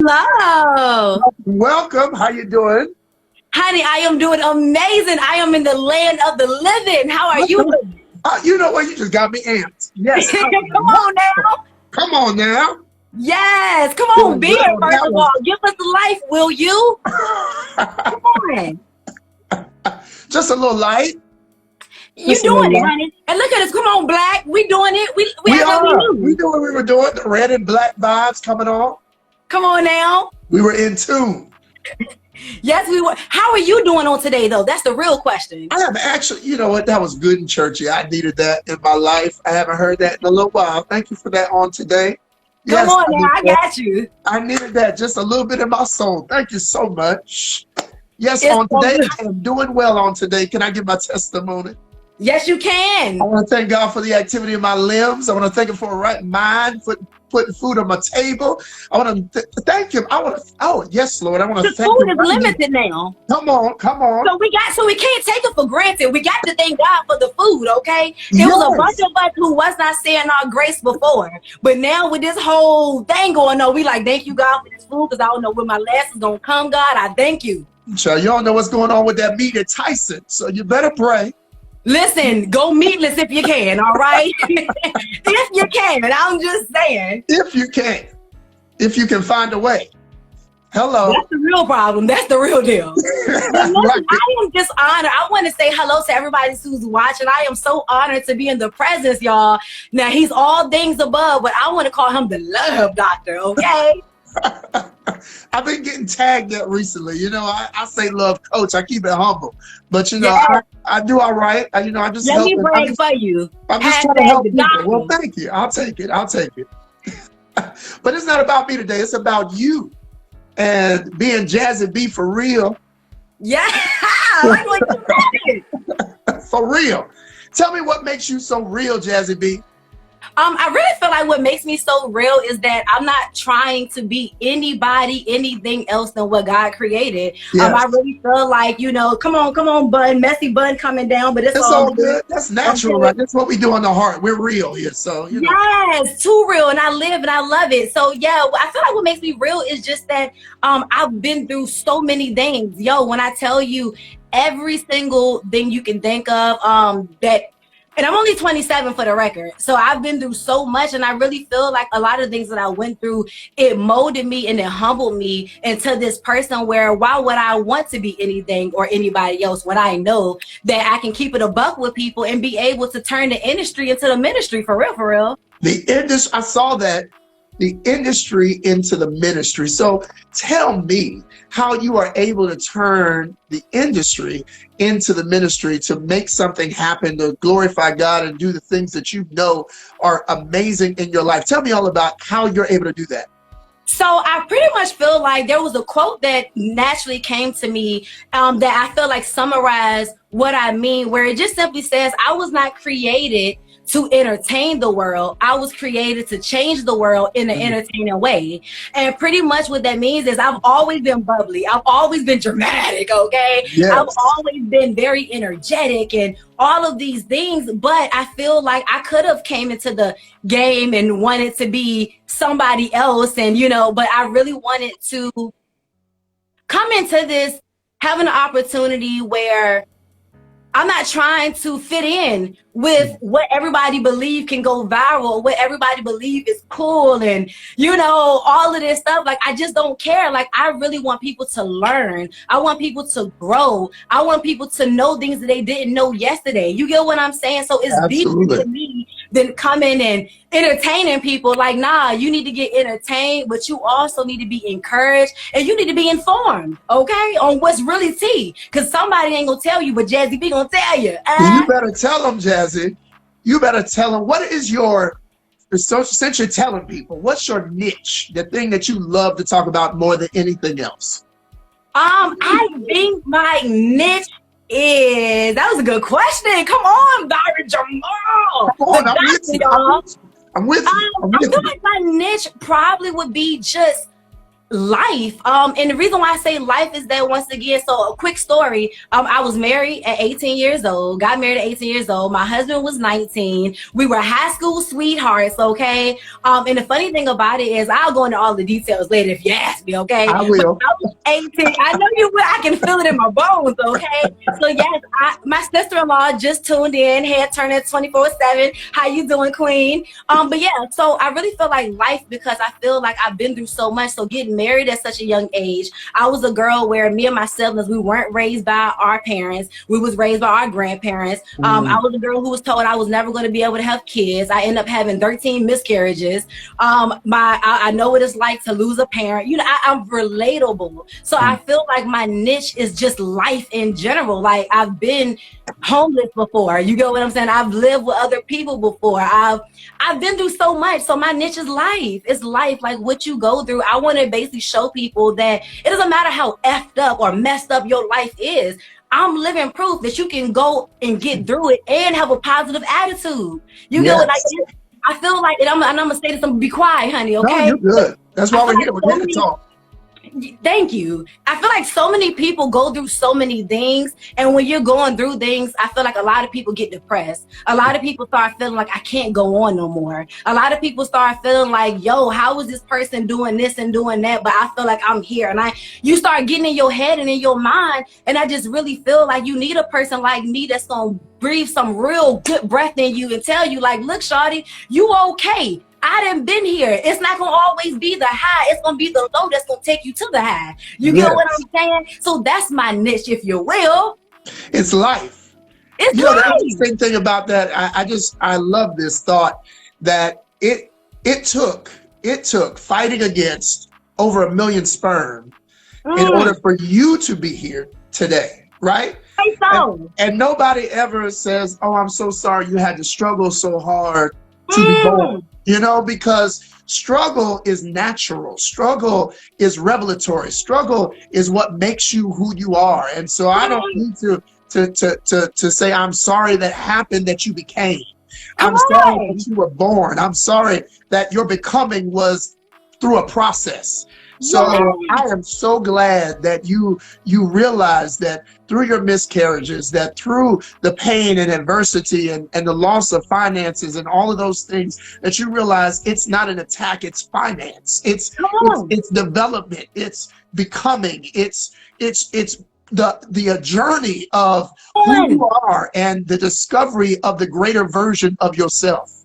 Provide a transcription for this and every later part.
Hello. Welcome. How you doing? Honey, I am doing amazing. I am in the land of the living. How are you? You know what? You just got me amped. Yes. Come on now. Come on now. Yes. Come on, be here, first of all. Give us life, will you? Come on. Just a little light. You doing it, honey. And look at us. Come on, Black. We doing it. We are. We do what we were doing. The red and black vibes coming on. Come on now. We were in tune. Yes, we were. How are you doing on today, though? That's the real question. I am actually, you know what? That was good and churchy. I needed that in my life. I haven't heard that in a little while. Thank you for that on today. Come on now. I got you. I needed that just a little bit in my soul. Thank you so much. Yes, on today, I am doing well on today. Can I give my testimony? Yes, you can. I want to thank God for the activity of my limbs. I want to thank Him for a right mind, putting food on my table. I want to thank Him. Oh, yes, Lord. I want to thank Him. The food is limited now. Come on. So we can't take it for granted. We got to thank God for the food, okay? There was a bunch of us who was not saying our grace before. But now with this whole thing going on, we like, thank you, God, for this food, because I don't know when my last is going to come, God. I thank you. Child, you don't know what's going on with that meat at Tyson, so you better pray. Listen, go meatless if you can, all right? If you can, I'm just saying. If you can find a way. Hello. That's the real problem. That's the real deal. Listen, I am just honored. I want to say hello to everybody who's watching. I am so honored to be in the presence, y'all. Now, he's all things above, but I want to call him the love doctor, okay? I've been getting tagged that recently. You know, I say love coach. I keep it humble. But, you know, I do all right. I just let me brag for you. I'm just trying to help people. Well, thank you. I'll take it. But it's not about me today. It's about you and being JazzyB for real. Yeah. That's what you said. For real. Tell me what makes you so real, JazzyB. I really feel like what makes me so real is that I'm not trying to be anything else than what God created. Yes. I really feel like, come on, bun, messy bun coming down, but it's all good. That's natural, right? That's what we do in the heart. We're real here, so Yes, too real, and I live and I love it. So yeah, I feel like what makes me real is just that I've been through so many things. Yo, when I tell you every single thing you can think of, and I'm only 27 for the record. So I've been through so much, and I really feel like a lot of things that I went through, it molded me and it humbled me into this person where why would I want to be anything or anybody else when I know that I can keep it a buck with people and be able to turn the industry into the ministry for real, for real. The industry, I saw that. The industry into the ministry. So tell me how you are able to turn the industry into the ministry to make something happen, to glorify God and do the things that you know are amazing in your life. Tell me all about how you're able to do that. So I pretty much feel like there was a quote that naturally came to me that I feel like summarized what I mean, where it just simply says, I was not created to entertain the world. I was created to change the world in an entertaining way. And pretty much what that means is I've always been bubbly. I've always been dramatic, okay? Yes. I've always been very energetic and all of these things, but I feel like I could have came into the game and wanted to be somebody else, and but I really wanted to come into this having an opportunity where I'm not trying to fit in with what everybody believe can go viral, what everybody believe is cool, and all of this stuff. Like, I just don't care. Like, I really want people to learn. I want people to grow. I want people to know things that they didn't know yesterday. You get what I'm saying? So it's deeper to me than coming and entertaining people. Like, nah, you need to get entertained, but you also need to be encouraged, and you need to be informed, okay, on what's really tea. Because somebody ain't gonna tell you, but JazzyB gonna tell you. You better tell them, Jazzy. You better tell them, what is since you're telling people, what's your niche, the thing that you love to talk about more than anything else? I think my niche is, that was a good question. Come on, Byron Jamal. Come on, I'm with you. I feel like my niche probably would be just life. And the reason why I say life is that, once again, so a quick story. I was married at 18 years old, got married at 18 years old. My husband was 19. We were high school sweethearts, okay? And the funny thing about it is, I'll go into all the details later if you ask me, okay? I will. But I was 18. I know you will. I can feel it in my bones, okay? So yes, my sister-in-law just tuned in, head turning 24/7. How you doing, Queen? But yeah, so I really feel like life, because I feel like I've been through so much. So getting married at such a young age, I was a girl where me and my siblings, we weren't raised by our parents. We was raised by our grandparents. I was a girl who was told I was never going to be able to have kids. I ended up having 13 miscarriages. I know what it's like to lose a parent. You know, I'm relatable. So I feel like my niche is just life in general. Like, I've been homeless before. You get what I'm saying? I've lived with other people before. I've been through so much. So my niche is life. It's life, like what you go through. I want to basically show people that it doesn't matter how effed up or messed up your life is. I'm living proof that you can go and get through it and have a positive attitude. You know, like, I feel like, and I'm gonna say this, I'm gonna be quiet, honey, okay? No, you're good. That's why we're here. We're here to talk. Thank you. I feel like so many people go through so many things, and when you're going through things, I feel like a lot of people get depressed. A lot of people start feeling like, I can't go on no more. A lot of people start feeling like, yo, how is this person doing this and doing that, but I feel like I'm here. And you start getting in your head and in your mind, and I just really feel like you need a person like me that's gonna breathe some real good breath in you and tell you, like, look, shawty, you okay. I done been here. It's not gonna always be the high. It's gonna be the low that's gonna take you to the high. You get what I'm saying? So that's my niche, if you will. It's life. It's you know, life. the interesting thing about that, I love this thought that it took fighting against over 1 million sperm in order for you to be here today, right? And nobody ever says, oh, I'm so sorry you had to struggle so hard to be born. You know, because struggle is natural. Struggle is revelatory. Struggle is what makes you who you are. And so I don't need to say, I'm sorry that happened, that you became. I'm sorry that you were born. I'm sorry that your becoming was through a process. So I am so glad that you realize that through your miscarriages, that through the pain and adversity and the loss of finances and all of those things, that you realize it's not an attack, it's finance. It's development, it's becoming, it's the journey of who you are and the discovery of the greater version of yourself.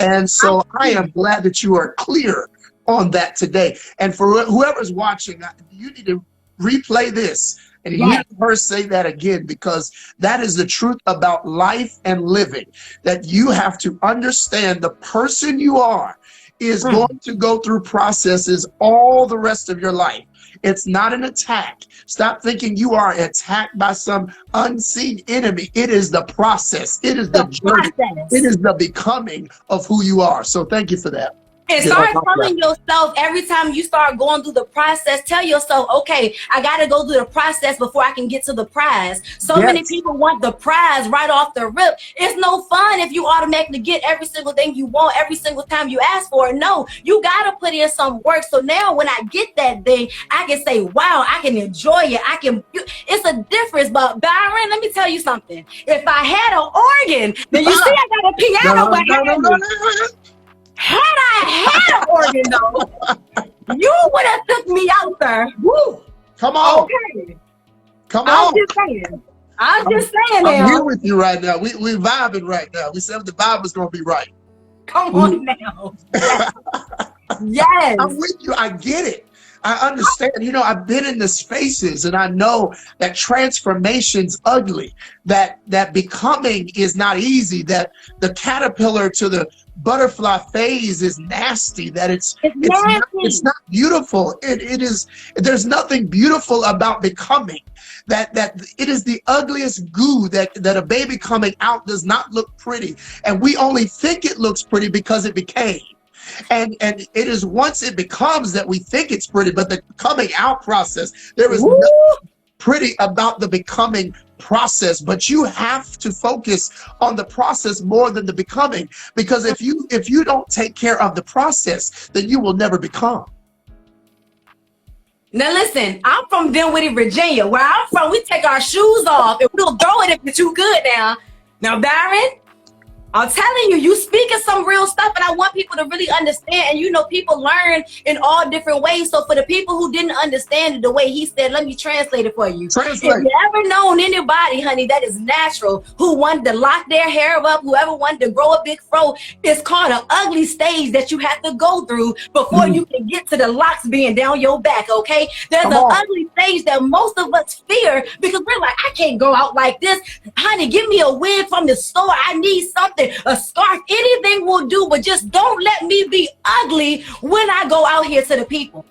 And so I am glad that you are clear on that today. And for whoever's watching, you need to replay this and hear her say that again, because that is the truth about life and living, that you have to understand the person you are is going to go through processes all the rest of your life. It's not an attack. Stop thinking you are attacked by some unseen enemy. It is the process. It is the journey. It is the becoming of who you are. So thank you for that. And start telling yourself, every time you start going through the process, tell yourself, okay, I got to go through the process before I can get to the prize. So many people want the prize right off the rip. It's no fun if you automatically get every single thing you want every single time you ask for it. No, you got to put in some work. So now when I get that thing, I can say, wow, I can enjoy it. It's a difference. But Byron, let me tell you something. If I had an organ, then you see I got a piano behind me. Had I had an organ, though, you would have took me out there. Woo! Come on. Okay. Come on. I'm just saying now. I'm here with you right now. We vibing right now. We said the Bible's going to be right. Come on now. Yes. I'm with you. I get it. I understand. You know, I've been in the spaces and I know that transformation's ugly, that becoming is not easy, that the caterpillar to the butterfly phase is nasty, that it's not beautiful. It is, there's nothing beautiful about becoming, that it is the ugliest goo, that a baby coming out does not look pretty. And we only think it looks pretty because it became. And it is once it becomes that we think it's pretty, but the coming out process, there is nothing pretty about the becoming process. But you have to focus on the process more than the becoming, because if you don't take care of the process, then you will never become. Now listen, I'm from Dinwiddie, Virginia. Where I'm from, we take our shoes off and we'll throw it if it's too good now. Now, Byron, I'm telling you, you speaking some real stuff, and I want people to really understand. And you know, people learn in all different ways. So for the people who didn't understand it the way he said, let me translate it for you. Translate. If you ever known anybody, honey, that is natural, who wanted to lock their hair up, whoever wanted to grow a big fro, it's called an ugly stage that you have to go through before you can get to the locks being down your back, okay? There's an ugly stage that most of us fear because we're like, I can't go out like this. Honey, give me a wig from the store. I need something, a scarf, anything will do, but just don't let me be ugly when I go out here to the people.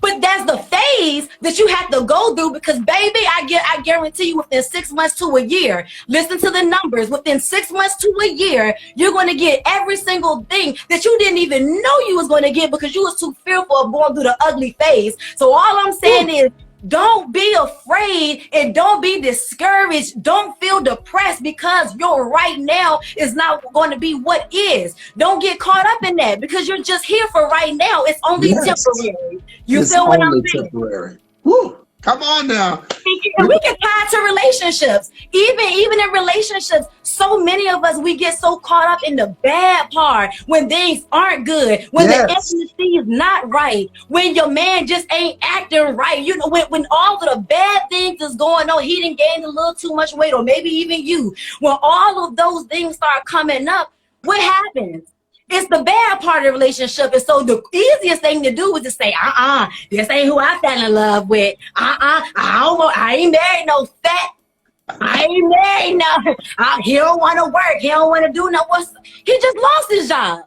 But that's the phase that you have to go through because, baby, I guarantee you within 6 months to a year, listen to the numbers, within 6 months to a year, you're going to get every single thing that you didn't even know you was going to get because you was too fearful of going through the ugly phase. So all I'm saying is, don't be afraid and don't be discouraged. Don't feel depressed because your right now is not going to be what is. Don't get caught up in that because you're just here for right now. It's only temporary. You feel what I'm saying? Temporary. Woo. Come on now. And we can tie it to relationships. Even in relationships, so many of us, we get so caught up in the bad part when things aren't good, when the intimacy is not right, when your man just ain't acting right. You know, when all of the bad things is going on, he done gained a little too much weight, or maybe even you. When all of those things start coming up, what happens? It's the bad part of the relationship. And so the easiest thing to do is to say, this ain't who I fell in love with. I ain't married no fat. I ain't married no. He don't want to work. He don't want to do no work. He just lost his job.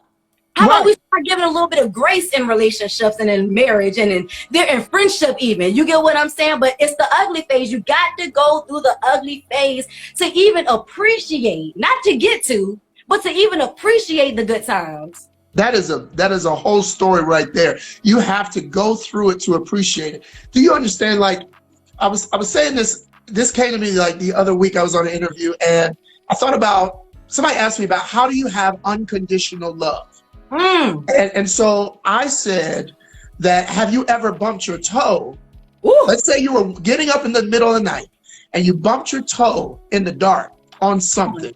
How about we start giving a little bit of grace in relationships and in marriage and in friendship even? You get what I'm saying? But it's the ugly phase. You got to go through the ugly phase to even appreciate, not to get to, but to even appreciate the good times. That is a whole story right there. You have to go through it to appreciate it. Do you understand? Like I was saying this came to me like the other week. I was on an interview and I thought about, somebody asked me about how do you have unconditional love? And so I said that, have you ever bumped your toe? Let's say you were getting up in the middle of the night and you bumped your toe in the dark on something.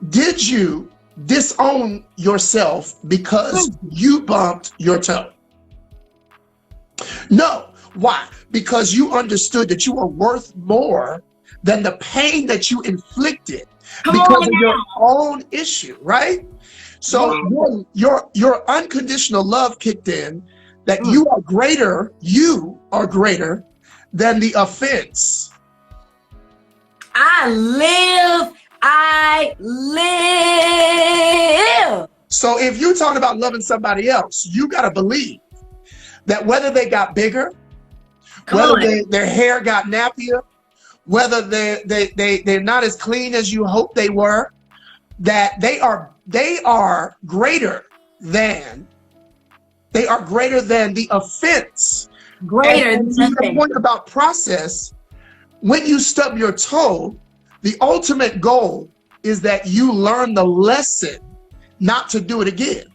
Did you disown yourself because you bumped your toe? No. Why? Because you understood that you were worth more than the pain that you inflicted because of your own issue, right? So your unconditional love kicked in, that you are greater than the offense. I live. So if you're talking about loving somebody else, you got to believe that whether they got bigger, whether their hair got nappier, whether they're not as clean as you hoped they were, that they are greater than the offense. Greater than the point about process. When you stub your toe, the ultimate goal is that you learn the lesson not to do it again.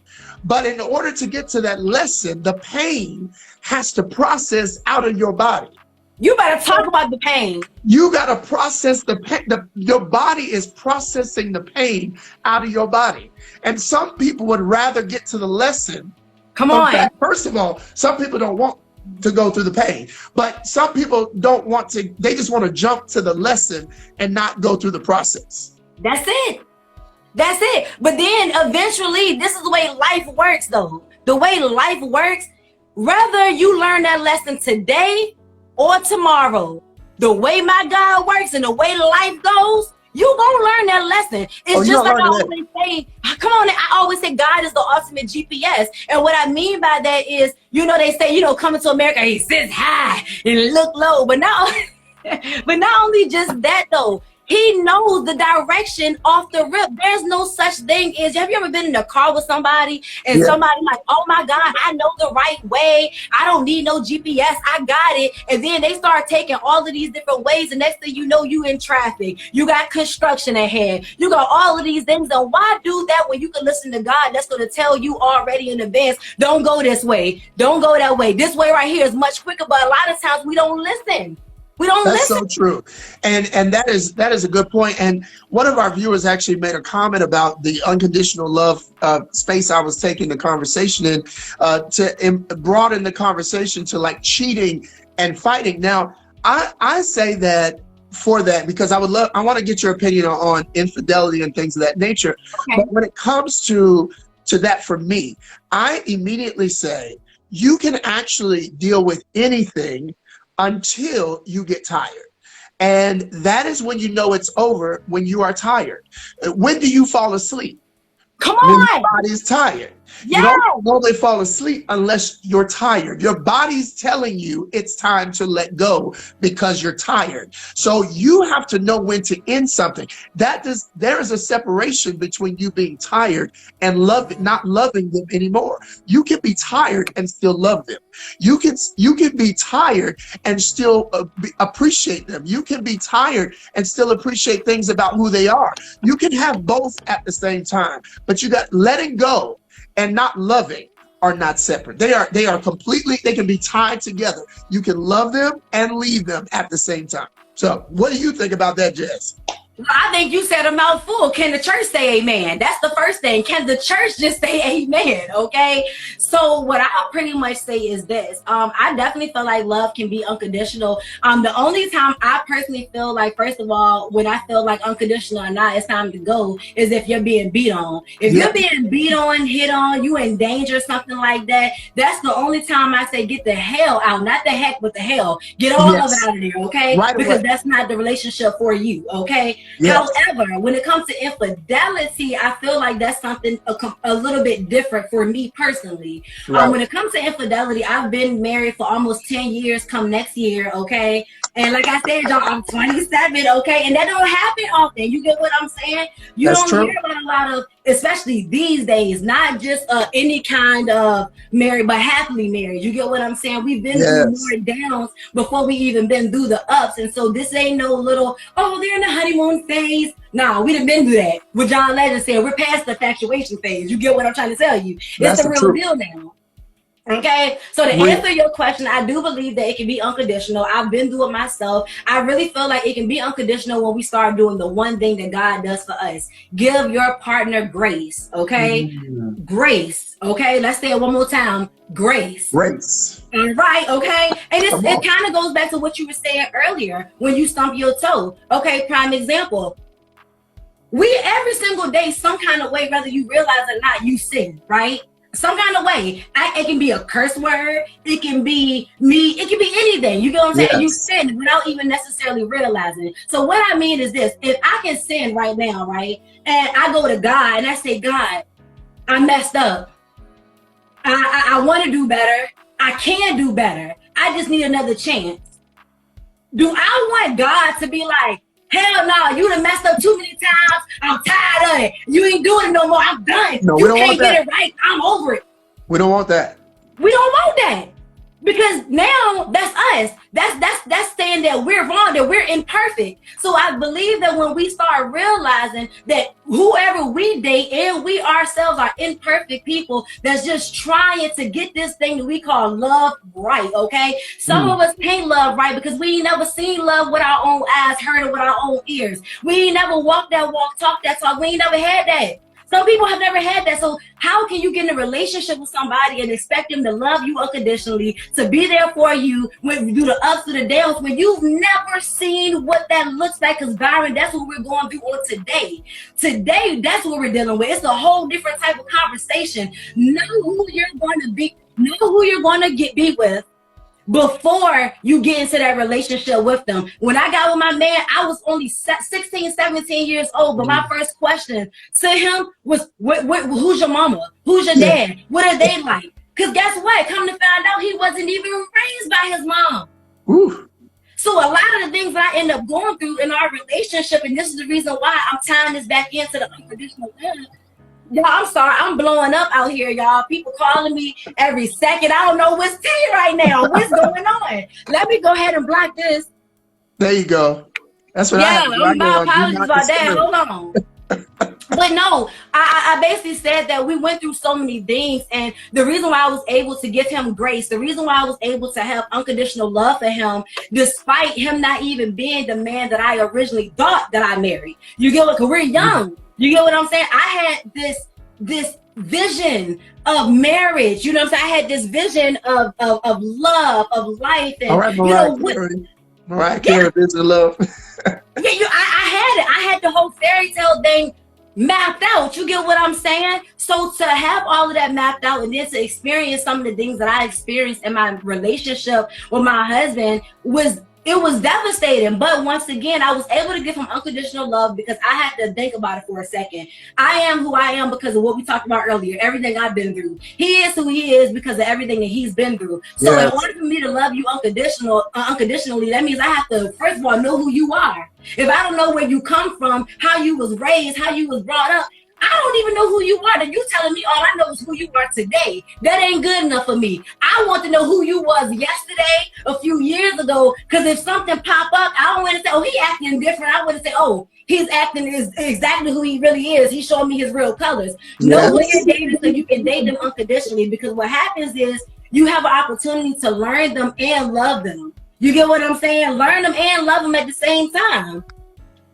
But in order to get to that lesson, the pain has to process out of your body. You better talk about the pain. You got to process the pain. Your body is processing the pain out of your body. And some people would rather get to the lesson. Come on. First of all, some people don't want to go through the pain, but some people don't want to, they just want to jump to the lesson and not go through the process. That's it. But then eventually, this is the way life works though. The way life works, whether you learn that lesson today or tomorrow, the way my God works and the way life goes, you gonna learn that lesson. It's just like I always say, come on, I always say God is the ultimate GPS. And what I mean by that is, you know, they say, you know, coming to America, he sits high and look low. But not only just that though, He knows the direction off the rip. There's no such thing as, have you ever been in a car with somebody and somebody like, oh my God, I know the right way. I don't need no GPS. I got it. And then they start taking all of these different ways. And next thing you know, you in traffic. You got construction ahead. You got all of these things. And why do that when you can listen to God that's going to tell you already in advance, don't go this way. Don't go that way. This way right here is much quicker. But a lot of times we don't listen. We don't That's listen. so true. And that is a good point. And one of our viewers actually made a comment about the unconditional love space I was taking the conversation in, to broaden the conversation to like cheating and fighting. Now, I say that for that because I want to get your opinion on infidelity and things of that nature. Okay. But when it comes to that, for me, I immediately say you can actually deal with anything until you get tired. And that is when you know it's over, when you are tired. When do you fall asleep? Come on. When your body's tired. Yeah. You don't normally fall asleep unless you're tired. Your body's telling you it's time to let go because you're tired. So you have to know when to end something. There is a separation between you being tired and not loving them anymore. You can be tired and still love them. You can be tired and still appreciate them. You can be tired and still appreciate things about who they are. You can have both at the same time, but you got letting go and not loving are not separate. They are completely, they can be tied together. You can love them and leave them at the same time. So what do you think about that, Jazz? I think you said a mouthful. Can the church say amen? That's the first thing. Can the church just say amen? Okay. So what I'll pretty much say is this. I definitely feel like love can be unconditional. The only time I personally feel like, first of all, when I feel like unconditional or not, it's time to go, is if you're being beat on. If you're being beat on, hit on, you in danger, something like that, that's the only time I say get the hell out. Not the heck, but the hell. Get all of it out of there, okay? Right, because that's not the relationship for you, okay? Yes. However, when it comes to infidelity, I feel like that's something a little bit different for me personally. Right. When it comes to infidelity, I've been married for almost 10 years come next year, okay? And like I said, y'all, I'm 27, okay? And that don't happen often. You get what I'm saying? You don't hear about a lot of, especially these days, not just any kind of married, but happily married. You get what I'm saying? We've been through more downs before we even been through the ups. And so this ain't no little, oh, they're in the honeymoon phase. No, we done been through that. What John Legend said, we're past the infatuation phase. You get what I'm trying to tell you? It's the real deal now. Okay, so to answer your question, I do believe that it can be unconditional. I've been through it myself. I really feel like it can be unconditional when we start doing the one thing that God does for us. Give your partner grace, okay? Grace, okay? Let's say it one more time. Grace. Grace. Right, okay? And it kind of goes back to what you were saying earlier when you stump your toe. Okay, prime example. We every single day, some kind of way, whether you realize it or not, you sin, right? Some kind of way. It can be a curse word. It can be me. It can be anything. You get what I'm saying? You sin without even necessarily realizing it. So what I mean is this. If I can sin right now, right? And I go to God and I say, God, I messed up. I want to do better. I can do better. I just need another chance. Do I want God to be like, hell no, you done messed up too many times. I'm tired of it. You ain't doing it no more. I'm done. No, you can't get it right. I'm over it. We don't want that. We don't want that. Because now that's us. That's saying that we're wrong, that we're imperfect. So I believe that when we start realizing that whoever we date and we ourselves are imperfect people that's just trying to get this thing that we call love right, okay? Some of us can't love right because we ain't never seen love with our own eyes, heard it with our own ears. We ain't never walked that walk, talked that talk. We ain't never had that. Some people have never had that. So how can you get in a relationship with somebody and expect them to love you unconditionally, to be there for you when you do the ups and the downs, when you've never seen what that looks like? Because Byron, that's what we're going through on today. Today, that's what we're dealing with. It's a whole different type of conversation. Know who you're going to be, know who you're going to be with before you get into that relationship with them. When I got with my man, I was only 16, 17 years old, but my first question to him was, who's your mama? Who's your dad? What are they like? Because guess what? Come to find out, he wasn't even raised by his mom. Ooh. So a lot of the things that I end up going through in our relationship, and this is the reason why I'm tying this back into the unconditional love. Y'all, I'm sorry, I'm blowing up out here, y'all. People calling me every second. I don't know what's tea right now. What's going on? Let me go ahead and block this. There you go. That's what I Yeah, have. my apologies about that. Hold on. But no, I basically said that we went through so many things, and the reason why I was able to give him grace, the reason why I was able to have unconditional love for him, despite him not even being the man that I originally thought that I married. You get what? Because we're young. You get what I'm saying? I had this vision of marriage. You know what I'm saying? I had this vision of love, of life, and all right, Mariah Carey, vision of love. Yeah, I had it. I had the whole fairy tale thing mapped out. You get what I'm saying? So to have all of that mapped out and then to experience some of the things that I experienced in my relationship with my husband was devastating. But once again, I was able to give him unconditional love because I had to think about it for a second. I am who I am because of what we talked about earlier, everything I've been through. He is who he is because of everything that he's been through. So in order for me to love you unconditionally, that means I have to, first of all, know who you are. If I don't know where you come from, how you was raised, how you was brought up, I don't even know who you are. And you telling me all I know is who you are today. That ain't good enough for me. I want to know who you was yesterday, a few years ago. Because if something pop up, I don't want to say, oh, he acting different. I want to say, oh, he's acting is exactly who he really is. He's showing me his real colors. Know who you're dating so you can date them unconditionally. Because what happens is you have an opportunity to learn them and love them. You get what I'm saying? Learn them and love them at the same time.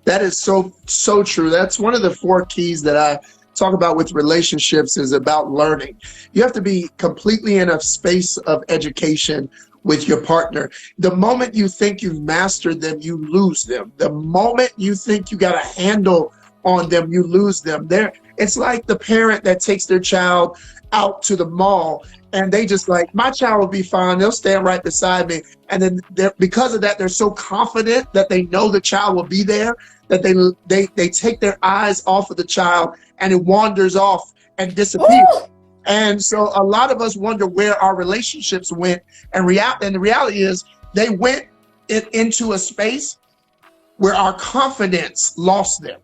That is so true. That's one of the 4 keys that I talk about with relationships is about learning. You have to be completely in a space of education with your partner. The moment you think you've mastered them, you lose them. The moment you think you got a handle on them, you lose them. It's like the parent that takes their child out to the mall and they just like, my child will be fine. They'll stand right beside me. And then because of that, they're so confident that they know the child will be there that they take their eyes off of the child and it wanders off and disappears. Ooh! And so a lot of us wonder where our relationships went. And the reality is they went into a space where our confidence lost them.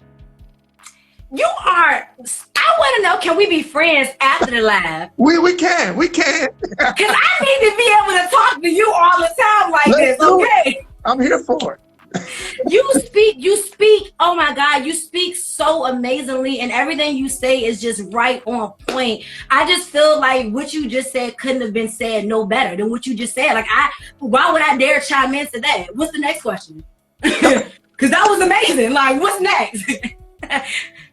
I want to know, can we be friends after the live? We can. Because I need to be able to talk to you all the time like this, okay? I'm here for it. You speak, oh my God, you speak so amazingly and everything you say is just right on point. I just feel like what you just said couldn't have been said no better than what you just said. Like, why would I dare chime into that? What's the next question? Because that was amazing. Like, what's next?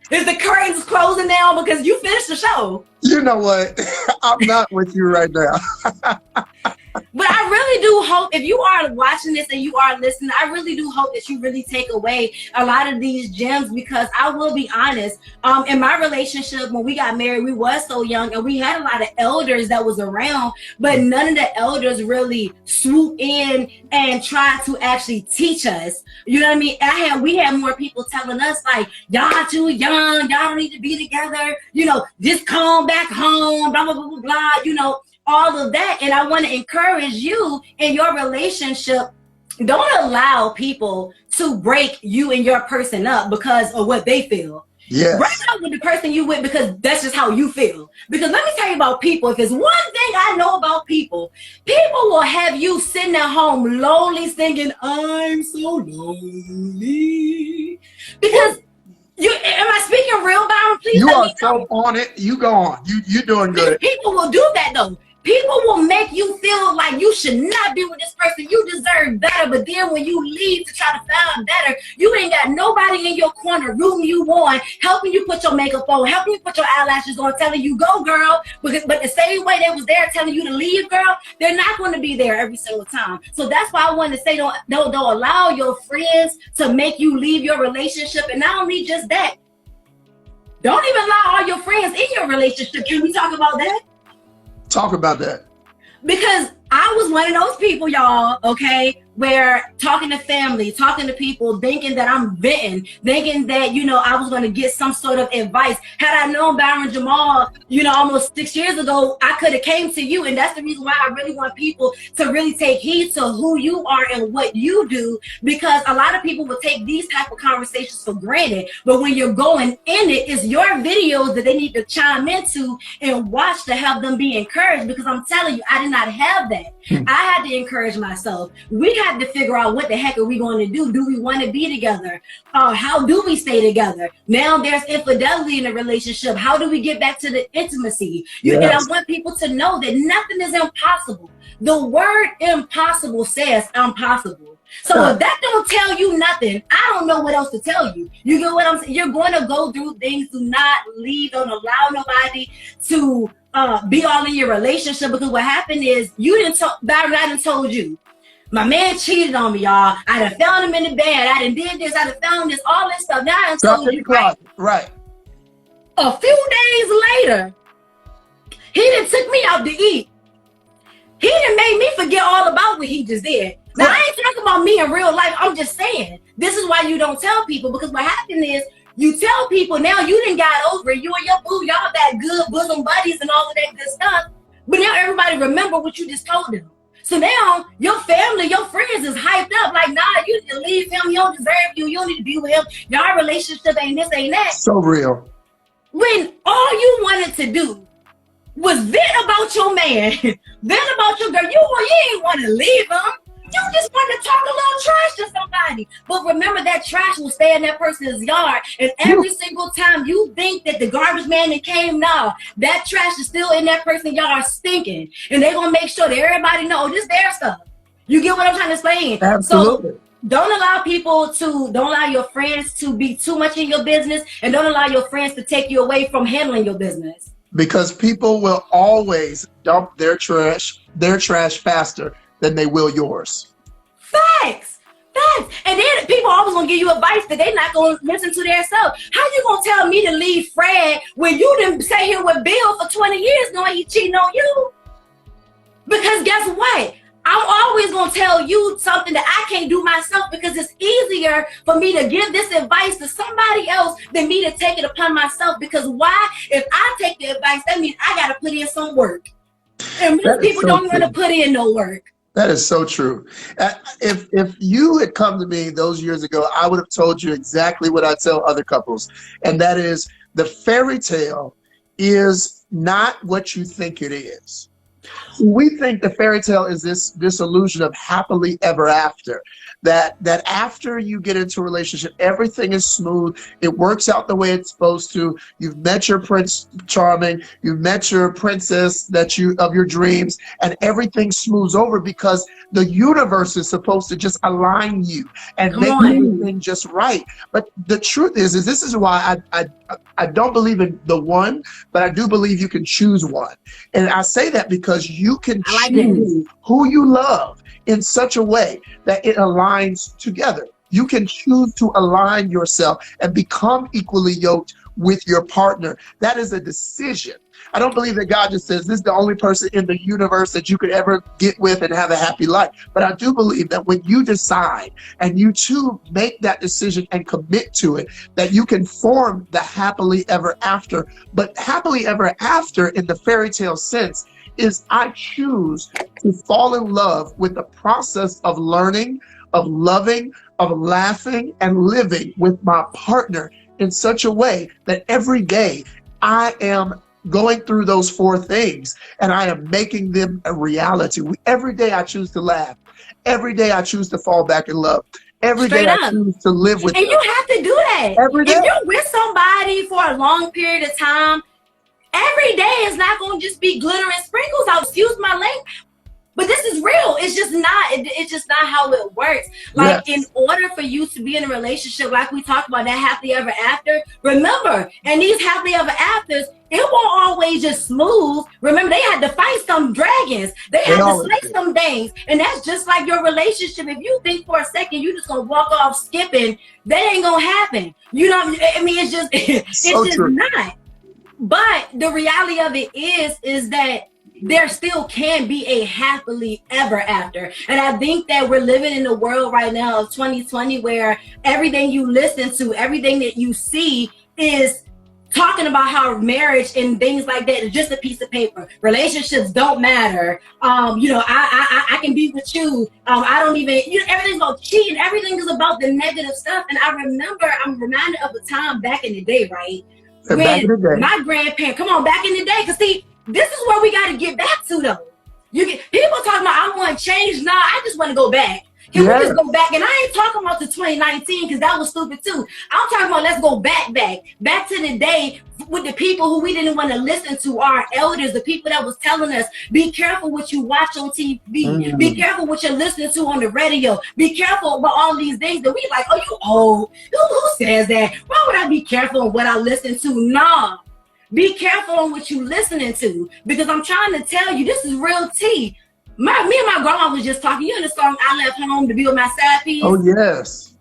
Is the curtains closing now because you finished the show? You know what? I'm not with you right now. But I really do hope, if you are watching this and you are listening, I really do hope that you really take away a lot of these gems, because I will be honest, in my relationship, when we got married, we was so young and we had a lot of elders that was around, but none of the elders really swooped in and tried to actually teach us. You know what I mean? We had more people telling us like, y'all too young, y'all don't need to be together, you know, just come back home, blah, blah, blah, blah, blah, you know, all of that. And I want to encourage you in your relationship, don't allow people to break you and your person up because of what they feel. Yes. Break up with the person you with because that's just how you feel. Because let me tell you about people. If there's one thing I know about people, people will have you sitting at home lonely singing, I'm so lonely. Because am I speaking real, Byron? Please. You are so on it. You go on. You're doing good. People will do that though. People will make you feel like you should not be with this person. You deserve better. But then when you leave to try to find better, you ain't got nobody in your corner rooting you on, helping you put your makeup on, helping you put your eyelashes on, telling you, go, girl. But the same way they was there telling you to leave, girl, they're not going to be there every single time. So that's why I wanted to say, don't allow your friends to make you leave your relationship. And not only just that, don't even allow all your friends in your relationship. Can we talk about that? Talk about that. Because I was one of those people, y'all, okay? where talking to family, talking to people, thinking that I'm venting, thinking that, you know, I was going to get some sort of advice. Had I known Byron Jamal, you know, almost 6 years ago, I could have came to you. And that's the reason why I really want people to really take heed to who you are and what you do, because a lot of people will take these type of conversations for granted. But when you're going in it, it's your videos that they need to chime into and watch to help them be encouraged, because I'm telling you, I did not have that. I had to encourage myself. We had to figure out what the heck are we going to do? Do we want to be together? How do we stay together? Now there's infidelity in a relationship. How do we get back to the intimacy? And I want people to know that nothing is impossible. The word impossible says impossible. So if that don't tell you nothing, I don't know what else to tell you. You get what I'm saying? You're going to go through things. Do not leave. Don't allow nobody to be all in your relationship, because what happened is you didn't tell Byron. I done told you, my man cheated on me, y'all. I done found him in the bed. I done did this. I done found this, all this stuff. Now I done told you, right? A few days later, he done took me out to eat. He done made me forget all about what he just did. Now, I ain't talking about me in real life. I'm just saying, this is why you don't tell people, because what happened is you tell people now you done got over it. You and your boo, y'all that good bosom buddies and all of that good stuff. But now everybody remember what you just told them. So now your family, your friends is hyped up like, nah, you need to leave him. He don't deserve you. You don't need to be with him. Y'all relationship ain't this, ain't that. So real. When all you wanted to do was vent about your man, vent about your girl. You ain't want to leave him. You just want to talk a little trash to somebody. But remember, that trash will stay in that person's yard. And every single time you think that the garbage man that came, now that trash is still in that person's yard stinking. And they're going to make sure that everybody knows this their stuff. You get what I'm trying to explain? Absolutely. So don't allow your friends to be too much in your business, and don't allow your friends to take you away from handling your business. Because people will always dump their trash faster than they will yours. Facts. And then people always gonna give you advice that they're not gonna listen to themselves. How you gonna tell me to leave Fred when you didn't stay here with Bill for 20 years knowing he cheating on you? Because guess what? I'm always gonna tell you something that I can't do myself, because it's easier for me to give this advice to somebody else than me to take it upon myself. Because why? If I take the advice, that means I gotta put in some work. And most people don't want to put in no work. That is so true. If you had come to me those years ago, I would have told you exactly what I tell other couples. And that is, the fairy tale is not what you think it is. We think the fairy tale is this illusion of happily ever after. That after you get into a relationship, everything is smooth. It works out the way it's supposed to. You've met your Prince Charming. You've met your princess of your dreams, and everything smooths over because the universe is supposed to just align you and make everything just right. But the truth is this is why I don't believe in the one, but I do believe you can choose one. And I say that because you can choose who you love in such a way that it aligns together. You can choose to align yourself and become equally yoked with your partner. That is a decision. I don't believe that God just says this is the only person in the universe that you could ever get with and have a happy life. But I do believe that when you decide and you too make that decision and commit to it, that you can form the happily ever after. But happily ever after in the fairy tale sense is I choose to fall in love with the process of learning, of loving, of laughing, and living with my partner in such a way that every day I am going through those four things and I am making them a reality. Every day I choose to laugh. Every day I choose to fall back in love. Every day I choose to live with them. And you have to do that. Every day. If you're with somebody for a long period of time, every day is not going to just be glitter and sprinkles. I'll excuse my language. But this is real. It's just not how it works. Like, in order for you to be in a relationship, like we talked about, that happily ever after, remember, and these happily ever afters, it won't always just smooth. Remember, they had to fight some dragons. They had to slay some things. And that's just like your relationship. If you think for a second you're just going to walk off skipping, that ain't going to happen. You know, I mean, it's just, it's just not. But the reality of it is that there still can be a happily ever after. And I think that we're living in a world right now of 2020 where everything you listen to, everything that you see is talking about how marriage and things like that is just a piece of paper. Relationships don't matter. I can be with you. I don't even, everything's about cheating. Everything is about the negative stuff. And I'm reminded of a time back in the day, right? When my grandparents, come on, back in the day, because see, this is where we got to get back to though. People talking about I want to change. Nah, I just want to go back. Can we just go back? And I ain't talking about the 2019 because that was stupid too. I'm talking about let's go back to the day with the people who we didn't want to listen to, our elders, the people that was telling us, be careful what you watch on TV, be careful what you're listening to on the radio, be careful about all these things that we like, oh, you old. Who says that? Why would I be careful on what I listen to? Nah. Be careful on what you listening to, because I'm trying to tell you, this is real tea. Me and my grandma was just talking. You know the song "I Left Home to Be with My Side Piece"? Oh yes.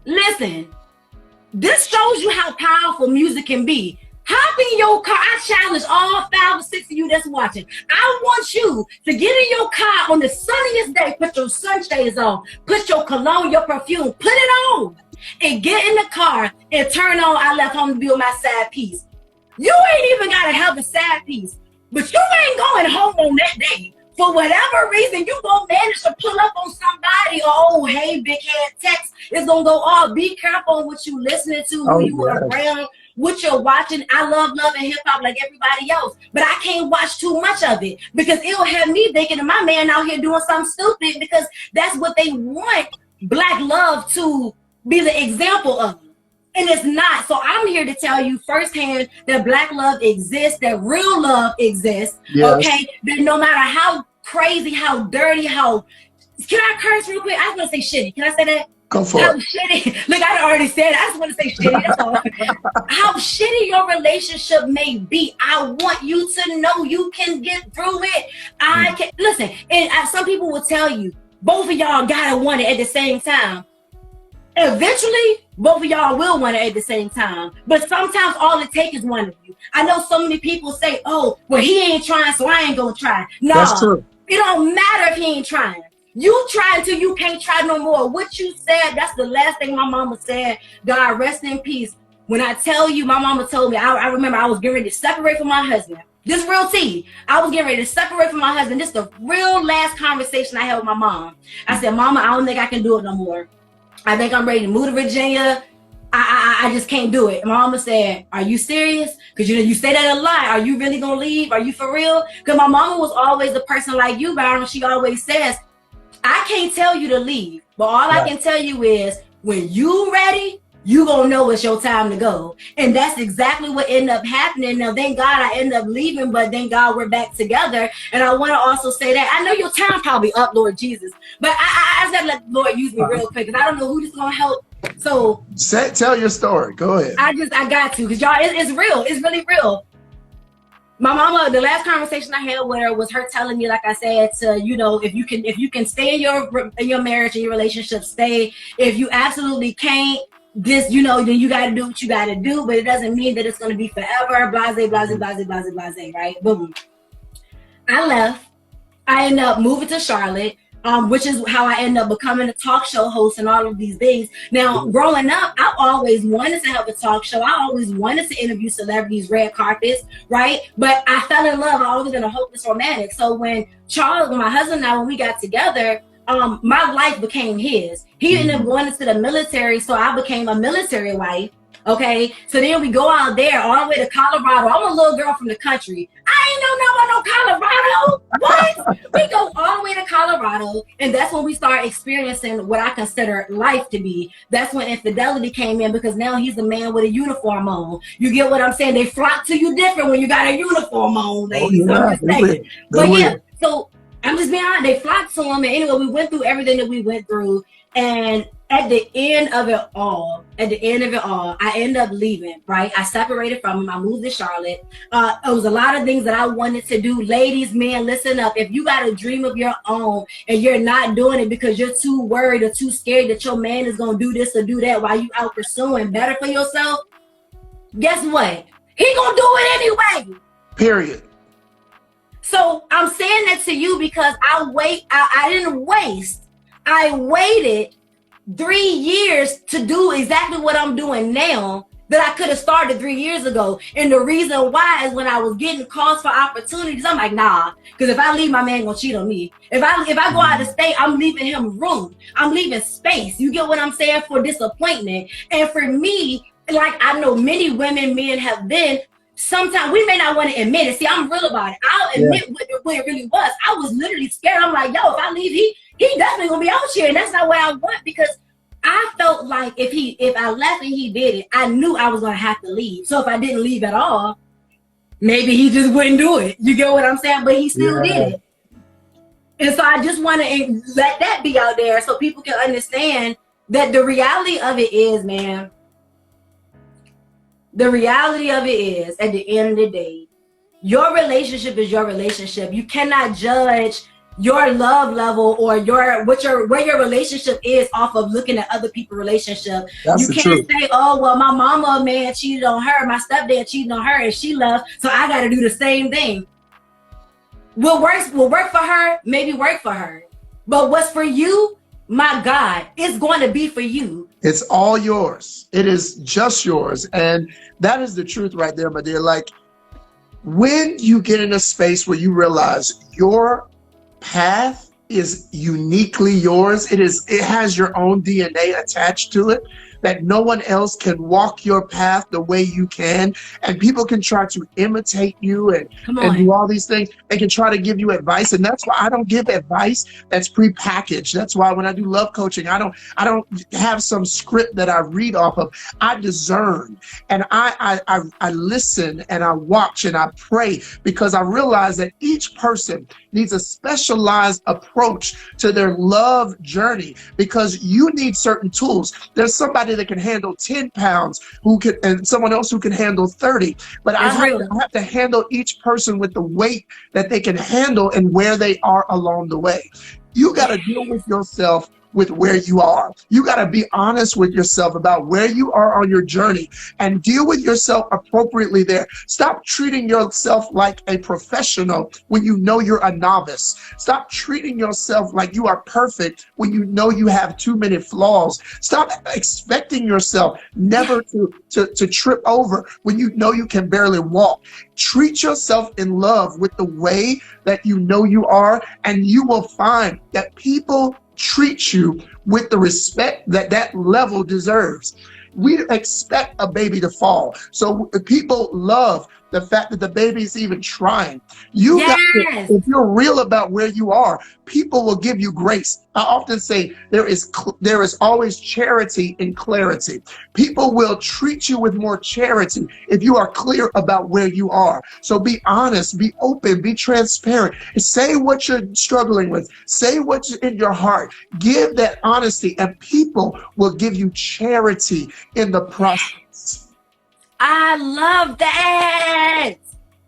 Listen, this shows you how powerful music can be. Hop in your car. I challenge all 5 or 6 of you that's watching. I want you to get in your car on the sunniest day. Put your sunshades on. Put your cologne, your perfume. Put it on, and get in the car and turn on "I Left Home to Be with My Side Piece." You ain't even gotta have a side piece, but you ain't going home on that day. For whatever reason, you gonna manage to pull up on somebody, or oh, hey, big head text. It's gonna go off. Be careful on what you listening to, who you are around, what you're watching. I love and hip hop like everybody else, but I can't watch too much of it because it'll have me thinking of my man out here doing something stupid, because that's what they want Black love to be the example of. And it's not. So I'm here to tell you firsthand that Black love exists, that real love exists. Yes. Okay, that no matter how crazy, how dirty, how, can I curse real quick? I just want to say shitty. Can I say that? Go for it. Shitty. Look, I already said it. I just want to say shitty. That's all. How shitty your relationship may be, I want you to know you can get through it. I can listen. And some people will tell you both of y'all gotta want it at the same time. Eventually, both of y'all will want it at the same time. But sometimes all it takes is one of you. I know so many people say, oh, well, he ain't trying, so I ain't gonna try. No, that's true. It don't matter if he ain't trying. You try until you can't try no more. What you said, that's the last thing my mama said. God rest in peace. When I tell you, my mama told me, I remember I was getting ready to separate from my husband. This real tea. I was getting ready to separate from my husband. This is the real last conversation I had with my mom. I said, Mama, I don't think I can do it no more. I think I'm ready to move to Virginia. I just can't do it. And my mama said, are you serious? Because you say that a lot. Are you really going to leave? Are you for real? Because my mama was always a person like you, Byron. She always says, I can't tell you to leave. But all I can tell you is when you ready, you gonna know it's your time to go. And that's exactly what ended up happening. Now, thank God I ended up leaving, but thank God we're back together. And I want to also say that I know your time probably up, Lord Jesus, but I just gotta let the Lord use me real quick, because I don't know who this is gonna help. So tell your story. Go ahead. I got to, because y'all, it's real. It's really real. My mama, the last conversation I had with her was her telling me, like I said, to, if you can stay in your marriage and your relationship, stay. If you absolutely can't, then you got to do what you got to do, but it doesn't mean that it's going to be forever. Blase, blase, blase, blase, blase, right? Boom. I left. I ended up moving to Charlotte, which is how I ended up becoming a talk show host and all of these things. Now, growing up, I always wanted to have a talk show. I always wanted to interview celebrities, red carpets, right? But I fell in love. I always been a hopeless romantic. So when my husband and I, when we got together, my life became his. He ended up going into the military, so I became a military wife. Okay, so then we go out there all the way to Colorado. I'm a little girl from the country. I ain't know no Colorado. What? We go all the way to Colorado, and that's when we start experiencing what I consider life to be. That's when infidelity came in, because now he's a man with a uniform on. You get what I'm saying? They flock to you different when you got a uniform on, ladies. I'm just saying. But yeah, so I'm just being honest, they flocked to him, and anyway, we went through everything that we went through, and at the end of it all, I ended up leaving, right? I separated from him. I moved to Charlotte. It was a lot of things that I wanted to do. Ladies, men, listen up. If you got a dream of your own and you're not doing it because you're too worried or too scared that your man is going to do this or do that while you out pursuing better for yourself, guess what? He going to do it anyway. Period. So I'm saying that to you because I didn't waste. I waited 3 years to do exactly what I'm doing now that I could have started 3 years ago. And the reason why is when I was getting calls for opportunities, I'm like, nah, because if I leave, my man gonna cheat on me. If I go out of state, I'm leaving him room. I'm leaving space. You get what I'm saying? For disappointment. And for me, like I know many women, men have been, sometimes we may not want to admit it. See, I'm real about it. I'll admit what it really was. I was literally scared. I'm like, yo, if I leave, he definitely gonna be out here, and that's not what I want, because I felt like if I left and he did it, I knew I was gonna have to leave. So if I didn't leave at all, maybe he just wouldn't do it. You get what I'm saying? But he still did it. And so I just want to let that be out there so people can understand that the reality of it is, man, the reality of it is, at the end of the day, your relationship is your relationship. You cannot judge your love level or where your relationship is off of looking at other people's relationship. You can't say, oh, well, my mama, man, cheated on her, my stepdad cheated on her, and she left, so I got to do the same thing. What work for her, maybe work for her. But what's for you, my God, it's going to be for you. It's all yours. It is just yours. And that is the truth right there, my dear. Like, when you get in a space where you realize your path is uniquely yours, it has your own DNA attached to it, that no one else can walk your path the way you can, and people can try to imitate you and do all these things. They can try to give you advice, and that's why I don't give advice that's prepackaged. That's why when I do love coaching, I don't have some script that I read off of. I discern, and I listen, and I watch, and I pray, because I realize that each person needs a specialized approach to their love journey, because you need certain tools. There's somebody that can handle 10 pounds and someone else who can handle 30. But I have to handle each person with the weight that they can handle and where they are along the way. You got to deal with yourself with where you are. You got to be honest with yourself about where you are on your journey and deal with yourself appropriately there. Stop treating yourself like a professional when you know you're a novice. Stop treating yourself like you are perfect when you know you have too many flaws. Stop expecting yourself never to trip over when you know you can barely walk. Treat yourself in love with the way that you know you are, and you will find that people treat you with the respect that level deserves. We expect a baby to fall, so people love the fact that the baby's even trying. You got to, if you're real about where you are, people will give you grace. I often say there is always charity in clarity. People will treat you with more charity if you are clear about where you are. So be honest, be open, be transparent. Say what you're struggling with. Say what's in your heart. Give that honesty, and people will give you charity in the process. I love that.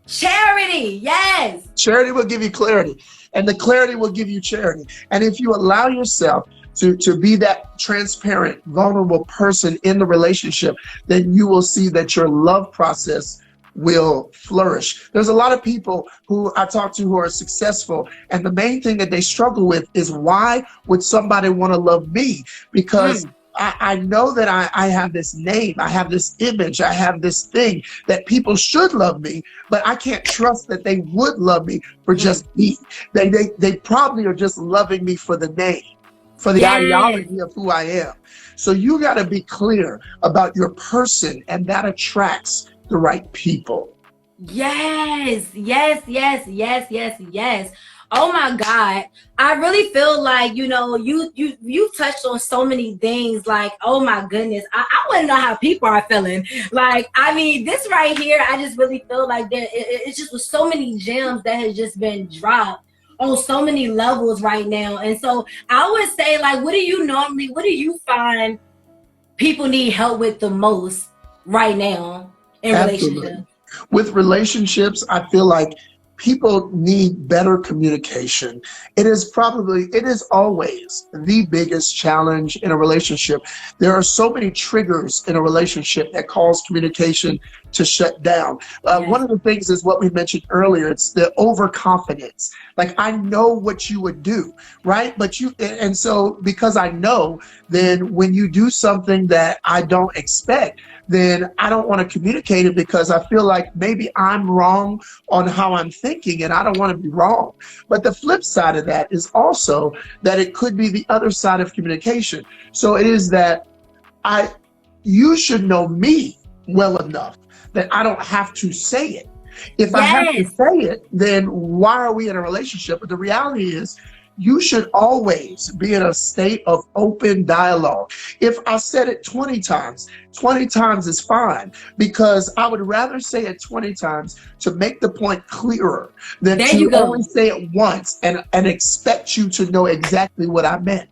Charity, yes. Charity will give you clarity, and the clarity will give you charity. And if you allow yourself to be that transparent, vulnerable person in the relationship, then you will see that your love process will flourish. There's a lot of people who I talk to who are successful, and the main thing that they struggle with is, why would somebody want to love me? Because I know that I have this name, I have this image, I have this thing that people should love me, but I can't trust that they would love me for just me. They probably are just loving me for the name, for the ideology of who I am. So you got to be clear about your person, and that attracts the right people. Yes. Oh my God. I really feel like, you touched on so many things. Like, oh my goodness. I want to know how people are feeling. Like, I mean, this right here, I just really feel like it's just with so many gems that has just been dropped on so many levels right now. And so I would say, like, what do you find people need help with the most right now in relationships? With relationships, I feel like people need better communication. It is always the biggest challenge in a relationship. There are so many triggers in a relationship that cause communication to shut down. One of the things is what we mentioned earlier. It's the overconfidence. Like, I know what you would do, right? And so because I know, then when you do something that I don't expect, then I don't want to communicate it because I feel like maybe I'm wrong on how I'm thinking, and I don't want to be wrong. But the flip side of that is also that it could be the other side of communication. So it is that you should know me well enough that I don't have to say it. If I have to say it, then why are we in a relationship? But the reality is, you should always be in a state of open dialogue. If I said it 20 times, 20 times is fine, because I would rather say it 20 times to make the point clearer than to only say it once and expect you to know exactly what I meant.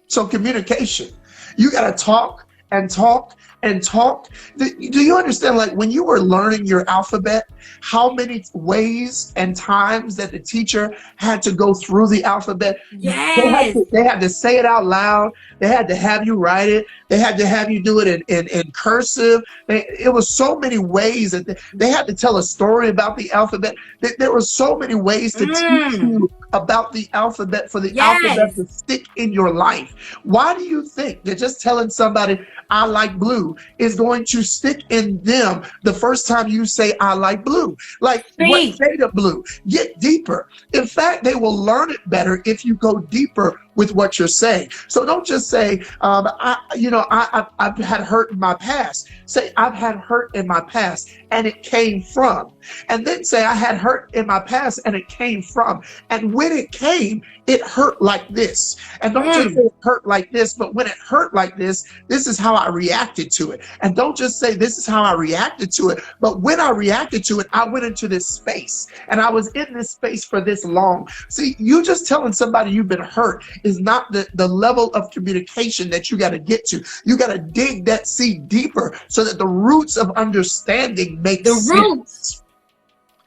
So communication, you got to talk and talk and talk. Do you understand, like, when you were learning your alphabet, how many ways and times that the teacher had to go through the alphabet? Yes. They had to say it out loud. They had to have you write it. They had to have you do it in cursive. It was so many ways that they had to tell a story about the alphabet. There were so many ways to teach you about the alphabet for the alphabet to stick in your life. Why do you think that just telling somebody I like blue is going to stick in them the first time you say I like blue? Like, what shade of blue? Get deeper. In fact, they will learn it better if you go deeper with what you're saying. So don't just say, I've had hurt in my past. Say, I've had hurt in my past and it came from. And then say, I had hurt in my past and it came from. And when it came, it hurt like this. And don't just say it hurt like this, but when it hurt like this is how I reacted to it. And don't just say this is how I reacted to it, but when I reacted to it, I went into this space and I was in this space for this long. See, you just telling somebody you've been hurt is not the level of communication that you got to get to. You got to dig that seed deeper so that the roots of understanding make sense.